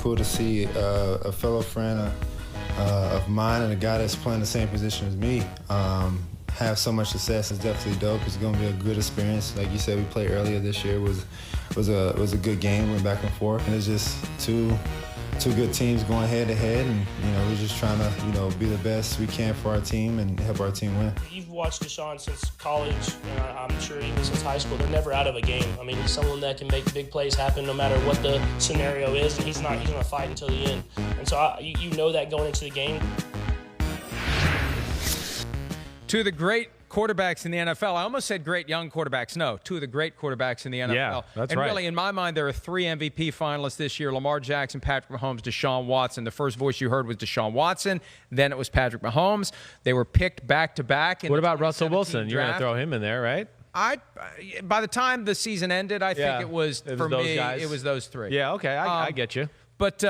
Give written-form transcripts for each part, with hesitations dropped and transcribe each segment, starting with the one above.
cool to see a fellow friend of mine and a guy that's playing the same position as me have so much success. Is definitely dope. It's going to be a good experience. Like you said, we played earlier this year. Was a good game. Went back and forth, and it's just two good teams going head to head, and we're just trying to be the best we can for our team and help our team win. You've watched Deshaun since college, and I'm sure even since high school. They're never out of a game. I mean, he's someone that can make big plays happen no matter what the scenario is, and he's going to fight until the end. And so you know that going into the game. Two of the great quarterbacks in the NFL. I almost said great young quarterbacks. No, two of the great quarterbacks in the NFL. Yeah, that's and right. Really, in my mind, there are 3 MVP finalists this year: Lamar Jackson, Patrick Mahomes, Deshaun Watson. The first voice you heard was Deshaun Watson. Then it was Patrick Mahomes. They were picked back-to-back. What about Russell Wilson? You're going to throw him in there, right? By the time the season ended, I think it was for me, it was those 3. Yeah, okay, I get you. But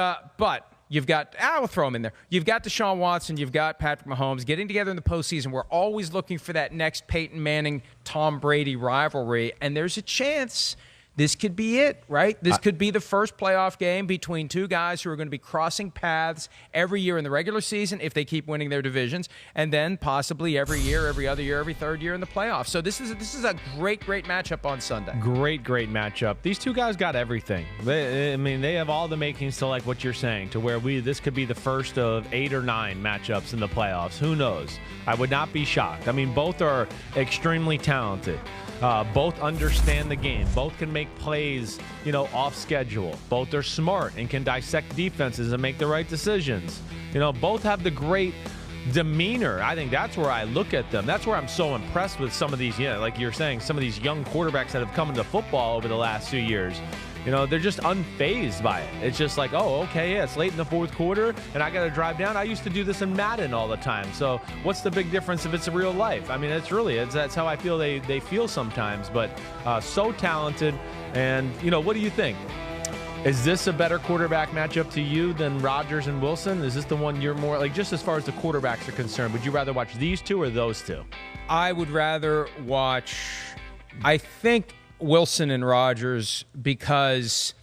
you've got, I'll throw him in there. You've got Deshaun Watson. You've got Patrick Mahomes getting together in the postseason. We're always looking for that next Peyton Manning, Tom Brady rivalry. And there's a chance this could be it, right? This could be the first playoff game between two guys who are going to be crossing paths every year in the regular season if they keep winning their divisions, and then possibly every year, every other year, every third year in the playoffs. So this is a great matchup on Sunday. Great matchup. These two guys got everything. They have all the makings to, like what you're saying, to where this could be the first of 8 or 9 matchups in the playoffs. Who knows? I would not be shocked. Both are extremely talented. Both understand the game. Both can make plays, off schedule. Both are smart and can dissect defenses and make the right decisions. Both have the great demeanor. I think that's where I look at them. That's where I'm so impressed with some of these, like you're saying, some of these young quarterbacks that have come into football over the last few years. They're just unfazed by it. It's just like, oh, okay, yeah, it's late in the fourth quarter, and I got to drive down. I used to do this in Madden all the time. So what's the big difference if it's real life? That's how I feel they feel sometimes. But so talented. And, what do you think? Is this a better quarterback matchup to you than Rodgers and Wilson? Is this the one you're more, just as far as the quarterbacks are concerned, would you rather watch these two or those two? I would rather watch, I think, Wilson and Rodgers, because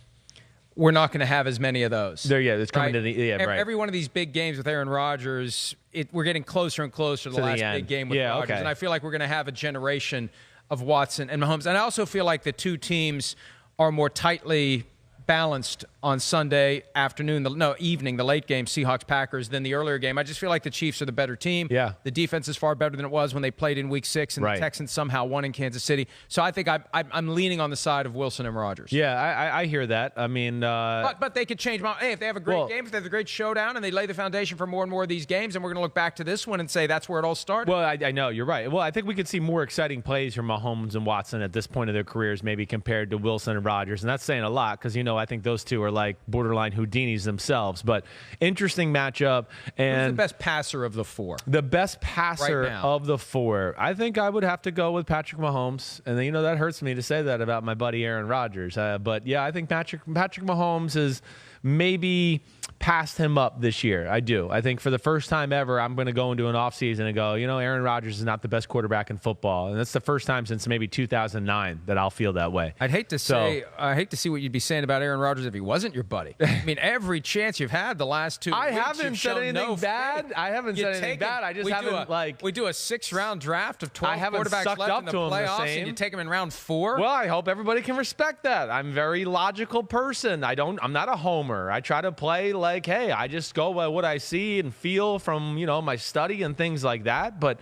we're not going to have as many of those. It's coming right? Right. Every one of these big games with Aaron Rodgers, we're getting closer and closer to the last big game with Rodgers. Okay. And I feel like we're going to have a generation of Watson and Mahomes. And I also feel like the two teams are more tightly balanced on Sunday evening, the late game, Seahawks-Packers, than the earlier game. I just feel like the Chiefs are the better team. Yeah. The defense is far better than it was when they played in Week 6, and the Texans somehow won in Kansas City. So I think I'm leaning on the side of Wilson and Rodgers. Yeah, I hear that. But they could change. Hey, if they have a great game, if they have a great showdown, and they lay the foundation for more and more of these games, and we're going to look back to this one and say that's where it all started. Well, I know, you're right. Well, I think we could see more exciting plays from Mahomes and Watson at this point of their careers, maybe compared to Wilson and Rodgers. And that's saying a lot, because, I think those two are like borderline Houdinis themselves. But interesting matchup. And who's the best passer of the 4? The best passer of the 4. I think I would have to go with Patrick Mahomes. And that hurts me to say that about my buddy Aaron Rodgers. But yeah, I think Patrick Mahomes is maybe passed him up this year. I do. I think for the first time ever, I'm going to go into an offseason and go, Aaron Rodgers is not the best quarterback in football. And that's the first time since maybe 2009 that I'll feel that way. I hate to see what you'd be saying about Aaron Rodgers if he wasn't your buddy. Every chance you've had the last 2 weeks, I haven't said anything bad. I haven't said anything bad. I just haven't, we do a 6-round draft of 12 I haven't quarterbacks sucked left up in the to him playoffs, the same. and you take him in round 4? Well, I hope everybody can respect that. I'm a very logical person. I'm not a homer. I try to play like, hey, I just go by what I see and feel from, my study and things like that. But,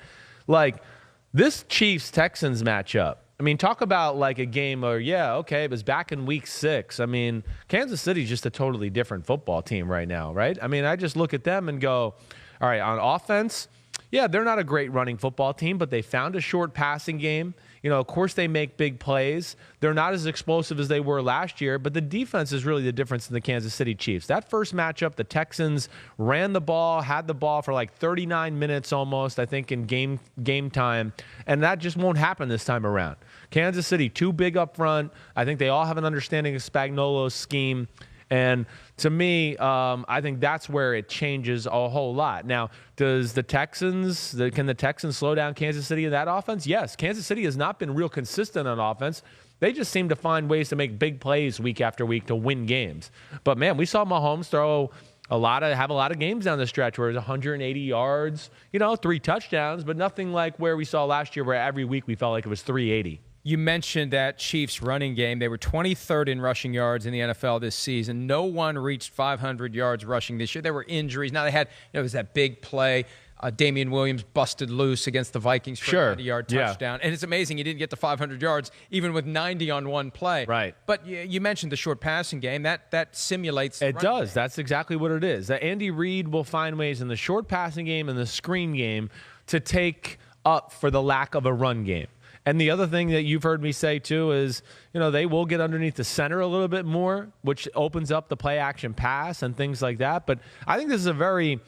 this Chiefs-Texans matchup, talk about a game where, it was back in Week 6. Kansas City's just a totally different football team right now, right? I just look at them and go, all right, on offense, they're not a great running football team, but they found a short passing game. Of course, they make big plays. They're not as explosive as they were last year, but the defense is really the difference in the Kansas City Chiefs. That first matchup, the Texans ran the ball, had the ball for 39 minutes almost, I think, in game time, and that just won't happen this time around. Kansas City, too big up front. I think they all have an understanding of Spagnuolo's scheme. And to me, I think that's where it changes a whole lot. Now, can the Texans slow down Kansas City in that offense? Yes. Kansas City has not been real consistent on offense. They just seem to find ways to make big plays week after week to win games. But, man, we saw Mahomes have a lot of games down the stretch where it was 180 yards, 3 touchdowns, but nothing like where we saw last year where every week we felt like it was 380. You mentioned that Chiefs running game. They were 23rd in rushing yards in the NFL this season. No one reached 500 yards rushing this year. There were injuries. Now they had, it was that big play. Damian Williams busted loose against the Vikings for a 90-yard touchdown. And it's amazing he didn't get to 500 yards even with 90 on one play. Right. But you mentioned the short passing game. That simulates it. Does. Game. That's exactly what it is. That Andy Reid will find ways in the short passing game and the screen game to take up for the lack of a run game. And the other thing that you've heard me say, too, is, they will get underneath the center a little bit more, which opens up the play-action pass and things like that. But I think this is a very,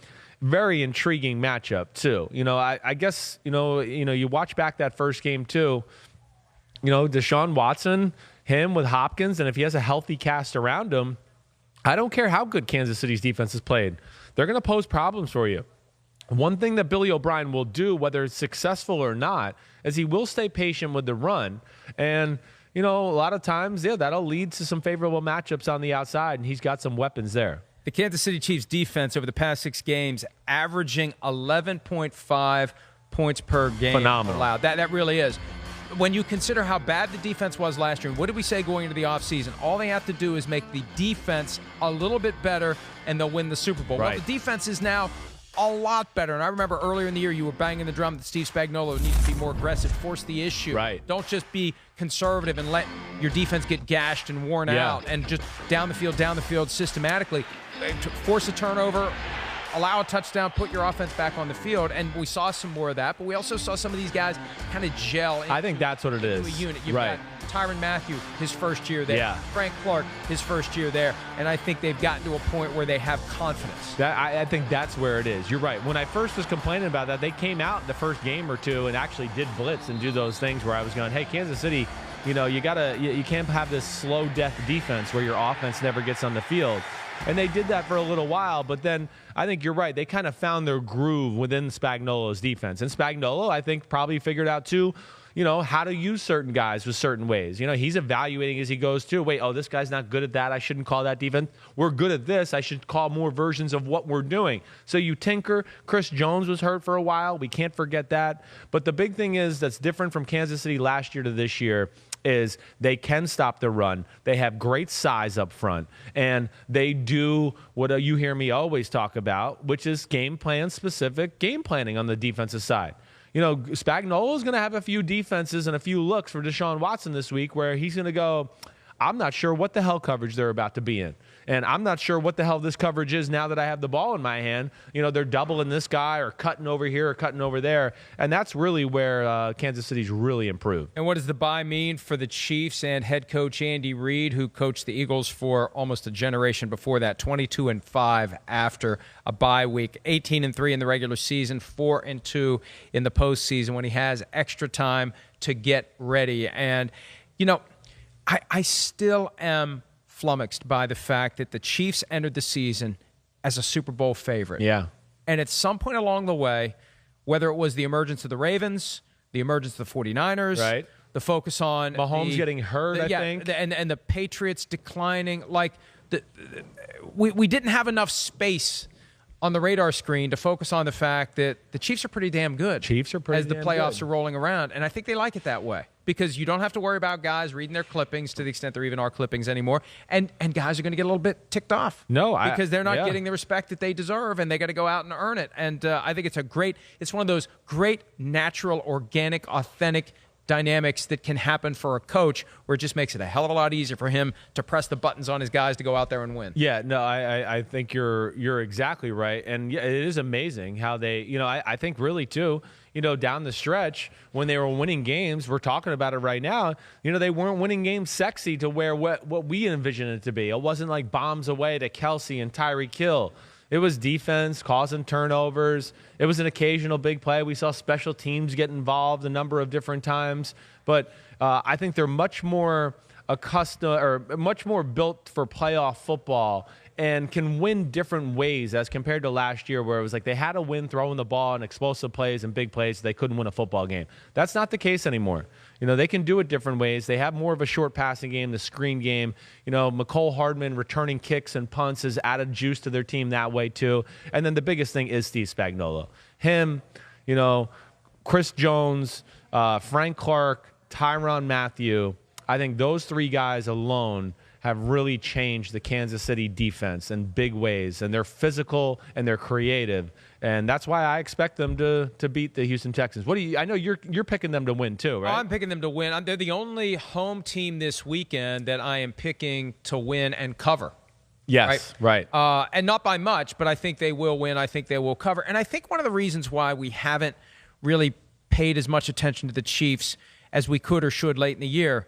very intriguing matchup, too. I guess, you watch back that first game, too. Deshaun Watson, him with Hopkins, and if he has a healthy cast around him, I don't care how good Kansas City's defense has played. They're going to pose problems for you. One thing that Billy O'Brien will do, whether it's successful or not, is he will stay patient with the run. And, a lot of times, that'll lead to some favorable matchups on the outside, and he's got some weapons there. The Kansas City Chiefs defense over the past 6 games averaging 11.5 points per game. Phenomenal. Allowed. That really is. When you consider how bad the defense was last year, and what did we say going into the offseason? All they have to do is make the defense a little bit better, and they'll win the Super Bowl. Right. Well, the defense is now a lot better. And I remember earlier in the year you were banging the drum that Steve Spagnuolo needs to be more aggressive, force the issue. Right. Don't just be conservative and let your defense get gashed and worn out, and just down the field systematically. Force a turnover, allow a touchdown, put your offense back on the field. And we saw some more of that, but we also saw some of these guys kind of gel I think that's what it is. into a unit. You've right. got Tyrann Mathieu, his first year there. Yeah. Frank Clark, his first year there. And I think they've gotten to a point where they have confidence. I think that's where it is. You're right. When I first was complaining about that, they came out the first game or two and actually did blitz and do those things where I was going, hey, Kansas City, you can't have this slow death defense where your offense never gets on the field. And they did that for a little while, but then I think you're right. They kind of found their groove within Spagnuolo's defense. And Spagnuolo, I think, probably figured out, too, how to use certain guys with certain ways. He's evaluating as he goes, too. Wait, this guy's not good at that. I shouldn't call that defense. We're good at this. I should call more versions of what we're doing. So you tinker. Chris Jones was hurt for a while. We can't forget that. But the big thing is that's different from Kansas City last year to this year is they can stop the run. They have great size up front, and they do what you hear me always talk about, which is game plan specific game planning on the defensive side. Spagnuolo is going to have a few defenses and a few looks for Deshaun Watson this week where he's going to go, I'm not sure what the hell coverage they're about to be in. And I'm not sure what the hell this coverage is now that I have the ball in my hand. They're doubling this guy or cutting over here or cutting over there. And that's really where Kansas City's really improved. And what does the bye mean for the Chiefs and head coach Andy Reid, who coached the Eagles for almost a generation before that, 22-5 after a bye week, 18-3 in the regular season, 4-2 in the postseason when he has extra time to get ready. And, I still am flummoxed by the fact that the Chiefs entered the season as a Super Bowl favorite. Yeah. And at some point along the way, whether it was the emergence of the Ravens, the emergence of the 49ers, right. the focus on Mahomes getting hurt, I think. And the Patriots declining, we didn't have enough space on the radar screen to focus on the fact that the Chiefs are pretty damn good. As the playoffs are rolling around. And I think they like it that way because you don't have to worry about guys reading their clippings to the extent there even are clippings anymore. And guys are going to get a little bit ticked off. Because they're not getting the respect that they deserve and they got to go out and earn it. And I think it's one of those great natural, organic, authentic dynamics that can happen for a coach where it just makes it a hell of a lot easier for him to press the buttons on his guys to go out there and win. Yeah, no, I think you're exactly right. And yeah, it is amazing how they, I think really too, down the stretch when they were winning games, we're talking about it right now, they weren't winning games sexy to where what we envisioned it to be. It wasn't like bombs away to Kelsey and Tyreek Hill. It was defense causing turnovers. It was an occasional big play. We saw special teams get involved a number of different times. But I think they're much more accustomed or much more built for playoff football and can win different ways as compared to last year where it was like they had to win throwing the ball and explosive plays and big plays. They couldn't win a football game. That's not the case anymore. They can do it different ways. They have more of a short passing game, the screen game. McCole Hardman returning kicks and punts has added juice to their team that way too. And then the biggest thing is Steve Spagnuolo. Him, Chris Jones, Frank Clark, Tyrann Mathieu. I think those three guys alone have really changed the Kansas City defense in big ways, and they're physical and they're creative, and that's why I expect them to beat the Houston Texans. I know you're picking them to win too, right? I'm picking them to win. They're the only home team this weekend that I am picking to win and cover. Yes, right. And not by much, but I think they will win. I think they will cover. And I think one of the reasons why we haven't really paid as much attention to the Chiefs as we could or should late in the year,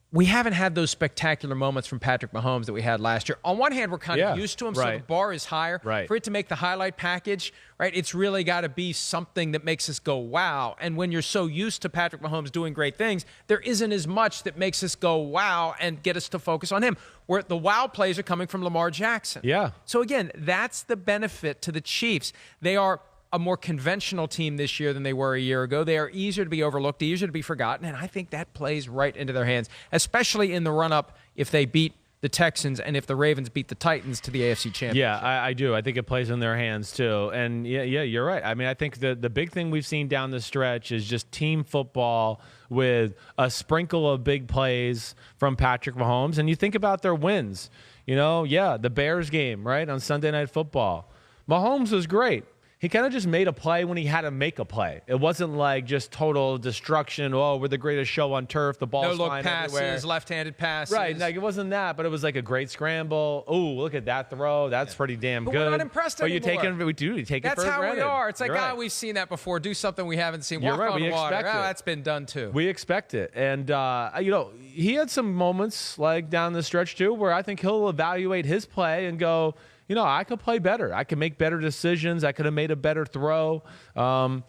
we haven't had those spectacular moments from Patrick Mahomes that we had last year. On one hand, we're kind of used to him, so the bar is higher. Right. For it to make the highlight package, right, it's really got to be something that makes us go, wow. And when you're so used to Patrick Mahomes doing great things, there isn't as much that makes us go, wow, and get us to focus on him. Where the wow plays are coming from Lamar Jackson. Yeah. So, again, that's the benefit to the Chiefs. They are a more conventional team this year than they were a year ago. They are easier to be overlooked, easier to be forgotten, and I think that plays right into their hands, especially in the run-up if they beat the Texans and if the Ravens beat the Titans to the AFC Championship. Yeah, I do. I think it plays in their hands too. And yeah, you're right. I mean, I think the big thing we've seen down the stretch is just team football with a sprinkle of big plays from Patrick Mahomes. And you think about their wins. The Bears game, right, on Sunday Night Football. Mahomes was great. He kind of just made a play when he had to make a play. It wasn't like just total destruction. Oh, we're the greatest show on turf. The ball's flying everywhere. No-look passes, left-handed passes. Right, like it wasn't that, but it was like a great scramble. Oh, look at that throw. That's pretty damn good. We're not impressed anymore. You take it for granted. That's how we are. It's like, we've seen that before. Do something we haven't seen. Walk on water. That's been done too. We expect it. And, he had some moments like down the stretch too where I think he'll evaluate his play and go, I could play better. I could make better decisions. I could have made a better throw. And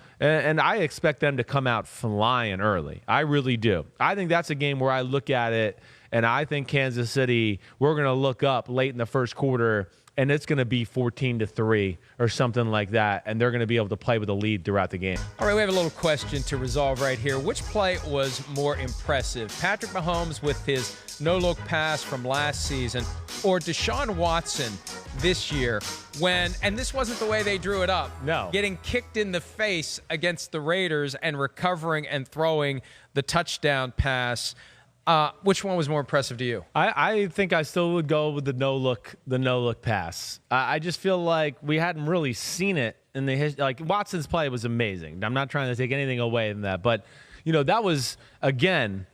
I expect them to come out flying early. I really do. I think that's a game where I look at it, and I think Kansas City, we're going to look up late in the first quarter, and it's going to be 14-3 or something like that, and they're going to be able to play with a lead throughout the game. All right, we have a little question to resolve right here. Which play was more impressive? Patrick Mahomes with his no-look pass from last season, or Deshaun Watson this year and this wasn't the way they drew it up. No. Getting kicked in the face against the Raiders and recovering and throwing the touchdown pass. Which one was more impressive to you? I think I still would go with the no-look pass. I just feel like we hadn't really seen it in the history. Like, Watson's play was amazing. I'm not trying to take anything away from that. But, that was, again,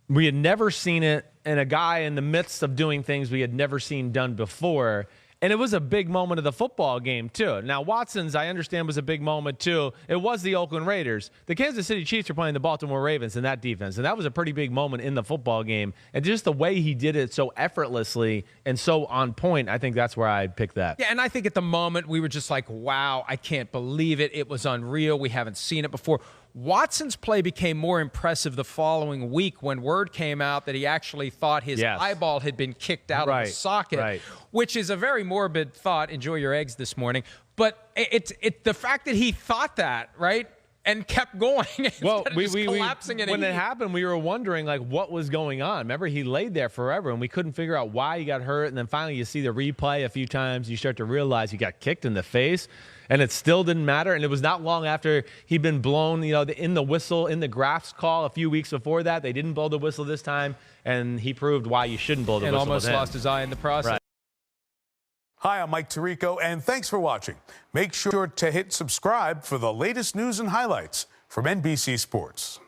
we had never seen it in a guy in the midst of doing things we had never seen done before. And it was a big moment of the football game, too. Now, Watson's, I understand, was a big moment, too. It was the Oakland Raiders. The Kansas City Chiefs are playing the Baltimore Ravens in that defense, and that was a pretty big moment in the football game. And just the way he did it so effortlessly and so on point, I think that's where I'd pick that. Yeah, and I think at the moment we were just like, wow, I can't believe it. It was unreal. We haven't seen it before. Watson's play became more impressive the following week when word came out that he actually thought his eyeball had been kicked out of the socket, which is a very morbid thought. Enjoy your eggs this morning. But it's the fact that he thought that, right, and kept going. Well, collapsing when it happened, we were wondering, like, what was going on. Remember, he laid there forever, and we couldn't figure out why he got hurt. And then finally you see the replay a few times. You start to realize he got kicked in the face. And it still didn't matter. And it was not long after he'd been blown, in the whistle, in the Graf's call a few weeks before that. They didn't blow the whistle this time, and he proved why you shouldn't blow the whistle. And almost lost his eye in the process. Right. Hi, I'm Mike Tirico, and thanks for watching. Make sure to hit subscribe for the latest news and highlights from NBC Sports.